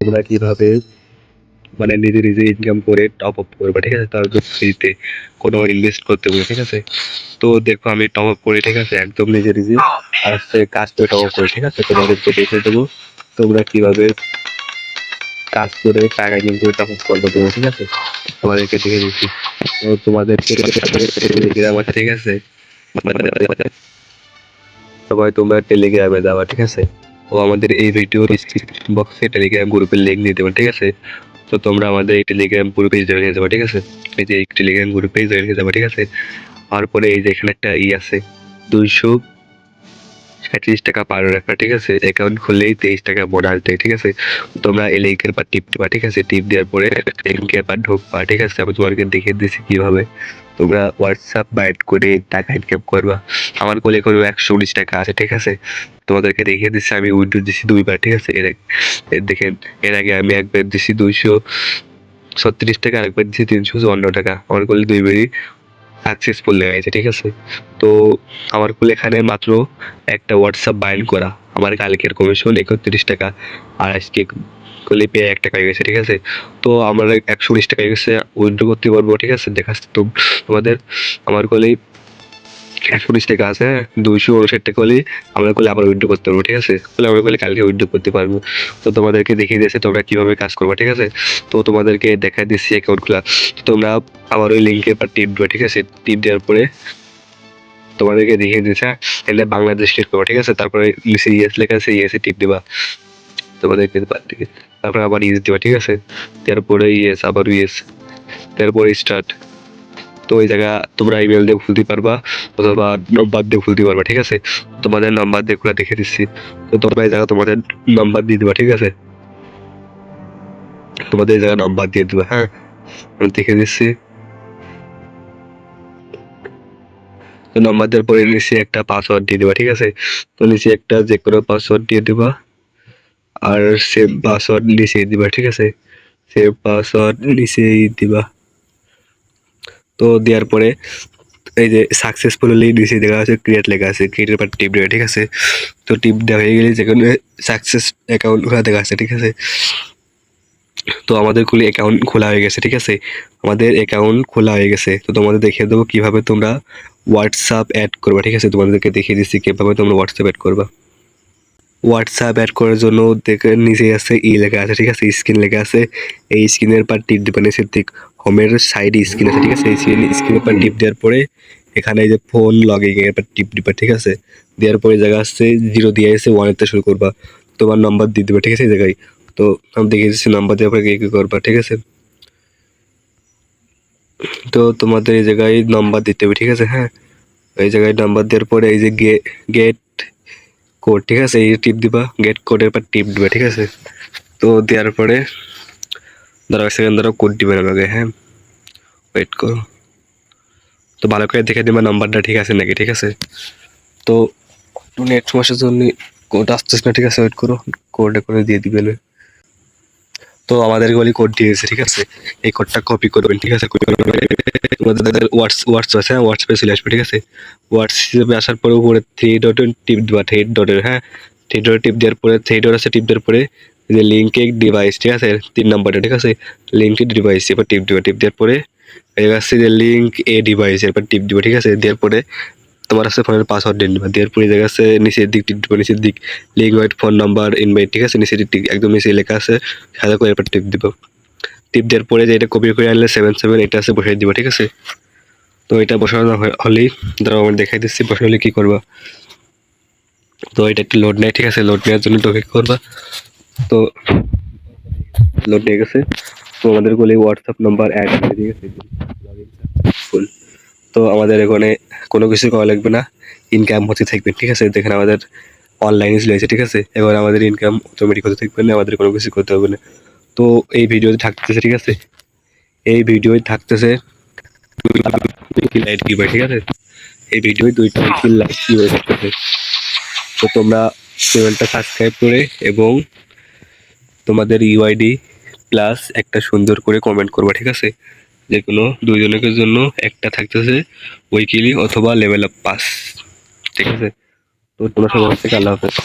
তোমরা কিভাবে মানে নিজে নিজে ইনকাম করে টপ আপ করবে, ঠিক আছে? তার জন্য ফ্রিতে কোনো ইনভেস্ট করতে হবে, ঠিক আছে? তো দেখো আমি টপ আপ করি, ঠিক আছে, একদম নিজে নিজে আর সে কাজ করে টপ আপ করি, ঠিক আছে? তোমাদেরকে দেখে দেবো তোমরা কিভাবে কাজ করে টাকা ইনকাম করে টপ আপ করবে তুমি, ঠিক আছে? তোমাদেরকে দেখে দিচ্ছি। তো তোমাদেরকে টেলিগ্রাম আছে, ঠিক আছে? সবাই তোমরা টেলিগ্রামে যাবা, ঠিক আছে? ও আমাদের এই ভিডিও ডিসক্রিপশন বক্সে টেলিগ্রাম গ্রুপের লিঙ্ক দিয়ে দেবেন, ঠিক আছে? তো তোমরা আমাদের এই টেলিগ্রাম গ্রুপে জয়েন হয়ে যাবে, ঠিক আছে? এই যে এই টেলিগ্রাম গ্রুপে জয়েন হয়ে যাবে, ঠিক আছে? তারপরে এই যে এখানে একটা আছে 237 টাকা পার রাখা, ঠিক আছে? অ্যাকাউন্ট খুললেই 23 টাকা বোনাস দেয়, ঠিক আছে? তোমরা এই লিঙ্কের পর টিপ দিবা, ঠিক আছে? টিপ দেওয়ার পরে লিঙ্কের পর ঢুকবা, ঠিক আছে? আমি তোমাকে দেখিয়ে দিচ্ছি কিভাবে তোমরা হোয়াটসঅ্যাপ বাইট করে টাকা ইনকাম করবা। আমার কোলে করে 119 টাকা আছে, ঠিক আছে? তোমাদেরকে দেখিয়ে দিচ্ছি আমি উইথড্র দিচ্ছি 2বার, ঠিক আছে? দেখেন, এর আগে আমি একবার দিচ্ছি 236 টাকা, আরেকবার দিচ্ছি 354 টাকা। আমার কোলে 2বারই সাকসেসফুল লেগেছে, ঠিক আছে? তো আমার কোলে এখানে মাত্র একটা হোয়াটসঅ্যাপ বাইন্ড করা আমার কালকের কমিশন 31 টাকা, আর আজকে করলে পেয়ে 1 টাকা হয়ে গেছে, ঠিক আছে? তো আমরা 119 টাকা হয়ে গেছে, উইথড্র করতে পারবো, ঠিক আছে? দেখাচ্ছি তো তোমাদের। আমার কোলেই 119 টাকা আছে, 259 টাকা হলে আমরা করলে আবার উইথড্র করতে পারবো, ঠিক আছে? তাহলে আমরা করলে কালকে উইথড্র করতে পারবো। তো তোমাদেরকে দেখিয়ে দিয়েছে তোমরা কিভাবে কাজ করবে, ঠিক আছে? তো তোমাদেরকে দেখা দিচ্ছি অ্যাকাউন্ট খোলা। তো তোমরা আমার ওই লিঙ্কের পর টিপ দেবে, ঠিক আছে? টিপ দেওয়ার পরে তোমাদেরকে দেখিয়ে দিচ্ছে এখানে বাংলাদেশ ক্লিক করবো, ঠিক আছে? তারপরে নিচে ইয়েস লেখা আছে, ইয়েসে টিপ দিবা। তোমাদেরকে তারপরে আবার ইয়েস দিবা, ঠিক আছে? তারপরে ইয়েস, আবার ইয়েস, তারপরে স্টার্ট। তো ওই জায়গা তোমরা ইমেল দিয়ে খুলতে পারবা অথবা নম্বর দিয়ে খুলতে পারবা, ঠিক আছে? তোমাদের নাম্বার দিয়ে খোলা দেখে দিচ্ছি। তো তোমরা এই জায়গা তোমাদের নাম্বার দিয়ে দিবা, ঠিক আছে? তোমাদের এই জায়গা নাম্বার দিয়ে দিবা, হ্যাঁ? আমি দেখে দিচ্ছি। তো নাম্বার দেওয়ার পরে নিচে একটা পাসওয়ার্ড দিয়ে দিবা, ঠিক আছে? তো নিচে একটা যে কোনো পাসওয়ার্ড দিয়ে দিবা, আর সেম পাসওয়ার্ড নিচে দিবা, ঠিক আছে? সেম পাসওয়ার্ড নিচেই দিবা। তো দেওয়ার পরে এই যে সাকসেসফুলি নিচে দেখা আছে ক্রিয়েট লেখা আছে, ক্রিয়েটের পর টিপ দেবে, ঠিক আছে? তো টিপ দেওয়া হয়ে গেলে যেখানে সাকসেস অ্যাকাউন্ট খোলা দেখা আছে, ঠিক আছে? তো আমাদের খুলে অ্যাকাউন্ট খোলা হয়ে গেছে, ঠিক আছে? আমাদের অ্যাকাউন্ট খোলা হয়ে গেছে। তো তোমাদের দেখিয়ে দেবো কিভাবে তোমরা হোয়াটসঅ্যাপ অ্যাড করবা, ঠিক আছে? তোমাদেরকে দেখিয়ে দিচ্ছি কিভাবে তোমরা হোয়াটসঅ্যাপ অ্যাড করবা। হোয়াটসঅ্যাপ অ্যাড করার জন্য দেখে নিচে আছে লেখা আছে, ঠিক আছে? স্ক্রিন লেখা আছে, এই স্ক্রিনের পর টিপ দিবা। নিচের দিক হোমের সাইডে স্ক্রিন আছে, ঠিক আছে? এই স্ক্রিনের পর টিপ দেওয়ার পরে এখানে এই যে ফোন লগইন এর পর টিপ দিবা, ঠিক আছে? দেওয়ার পরে জায়গা আসছে 0 দিয়ে এসে 1 শুরু করবা। তোমার নাম্বার দিয়ে দিবা, ঠিক আছে? এই জায়গায় তো আমি দেখিয়ে দিচ্ছি নাম্বার দেওয়ার পরে কি করবা, ঠিক আছে? তো তোমাদের এই জায়গায় নাম্বার দিতে হবে, ঠিক আছে? হ্যাঁ, এই জায়গায় নাম্বার দেওয়ার পরে এই যে গেট কোড, ঠিক আছে? এই টিপ দিবা, গেট কোডের পর টিপ দিবা, ঠিক আছে? তো দেওয়ার পরে ধরো 1 সেকেন্ড ধরো কোড দিবেন আমাকে, হ্যাঁ? ওয়েট করো। তো ভালো করে দেখে দিবা নাম্বারটা ঠিক আছে নাকি, ঠিক আছে? তো নেট সমস্যার জন্য কোড আসতেছে না, ঠিক আছে? ওয়েট করো, কোডটা করে দিয়ে দিবেন। তো আমাদের গলি কোড দিয়েছে, ঠিক আছে? এই কোডটা কপি করবেন, ঠিক আছে? তোমাদের হোয়াটস আছে, হোয়াটসঅ্যাপে চলে আসবে, ঠিক আছে? হোয়াটসঅ্যাপে আসার পরে উপরে 3 ডট টিপ দিবা, 3 ডটের, হ্যাঁ? 3 ডট টিপ দেওয়ার পরে 3 ডট আছে, টিপ দেওয়ার পরে যে লিঙ্কে ডিভাইস, ঠিক আছে? 3 নাম্বারটা, ঠিক আছে? লিঙ্কে ডিভাইস এবার টিপ দিবা। টিপ দেওয়ার পরে এবার আসছে যে লিঙ্ক এ ডিভাইস, এরপর টিপ দিবা, ঠিক আছে? দেওয়ার পরে তোমার আছে ফোনের পাসওয়ার্ড দিয়ে দিবা। দেওয়ার পরে জায়গা আছে নিচের দিক টিপ দিবা, নিচের দিক link wide phone number invite, ঠিক আছে? নিচের দিক একদম নিচে লেখা আছে, সাদা করে এরপর টিপ দিবা। টিপ দেওয়ার পরে যে এটা কপি করে আনলে 77 এটা আছে বসিয়ে দিবা, ঠিক আছে? তো এটা বসানো হলেই ধরো আমি দেখাই দিচ্ছি বসানো হলে কি করবা। তো এটা একটু লোড নেয়, ঠিক আছে? লোড নেওয়ার জন্য টোকে করবা। তো লোড নিয়ে গেছে। তো আমাদের বলে হোয়াটসঅ্যাপ নাম্বার অ্যাড করে দিয়ে গেছে ফুল। তো আমাদের এখানে কোনো কিছু করা লাগবে না, ইনকাম হতে থাকবে, ঠিক আছে? দেখেন আমাদের অনলাইনে চলে আসে, ঠিক আছে? এবার আমাদের ইনকাম অটোমেটিক হতে থাকবে না, আমাদের কোনো কিছু করতে হবে না। তো এই ভিডিওতে থাকতেছে, ঠিক আছে? এই ভিডিওয় থাকতেছে লাইট কিভাবে, ঠিক আছে? এই ভিডিওয় 2টা লাইট কিভাবে থাকতেছে। তো তোমরা চ্যানেলটা সাবস্ক্রাইব করে এবং তোমাদের ইউআইডি প্লাস একটা সুন্দর করে কমেন্ট করবা, ঠিক আছে? যে কোনো 2 জনের জন্য একটা থাকতেছে উইকলি অথবা লেভেল আপ পাস, ঠিক আছে? তো তোমরা সবাই থেকে আল্লাহ হাফেজ।